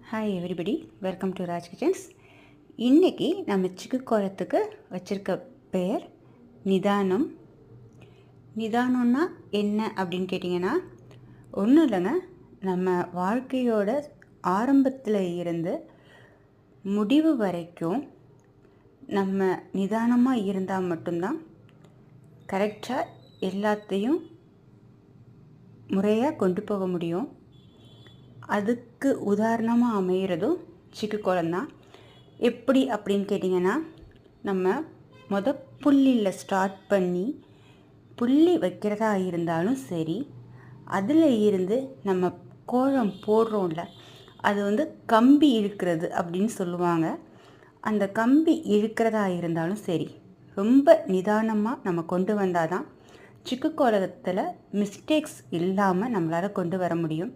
Hi everybody, welcome to Raj kitchens. இன்றைக்கி நம்ம சிக்கு கோலத்துக்கு வச்சுருக்க பெயர் நிதானம். நிதானம்னா என்ன அப்படின்னு கேட்டிங்கன்னா, ஒன்றும் இல்லைங்க, நம்ம வாழ்க்கையோட ஆரம்பத்தில் இருந்து முடிவு வரைக்கும் நம்ம நிதானமாக இருந்தால் மட்டும்தான் கரெக்டாக எல்லாத்தையும் முறையாக கொண்டு போக முடியும். அதுக்கு உதாரணமாக அமைகிறதும் சிக்கு கோலம்தான். எப்படி அப்படின்னு கேட்டிங்கன்னா, நம்ம புள்ளியில் ஸ்டார்ட் பண்ணி புள்ளி வைக்கிறதா இருந்தாலும் சரி, அதில் இருந்து நம்ம கோலம் போடுறோம்ல, அது கம்பி இழுக்கிறது அப்படின்னு சொல்லுவாங்க. அந்த கம்பி இழுக்கிறதா இருந்தாலும் சரி, ரொம்ப நிதானமாக நம்ம கொண்டு வந்தால் தான் சிக்கு கோலத்தில் மிஸ்டேக்ஸ் இல்லாமல் நம்மளால் கொண்டு வர முடியும்.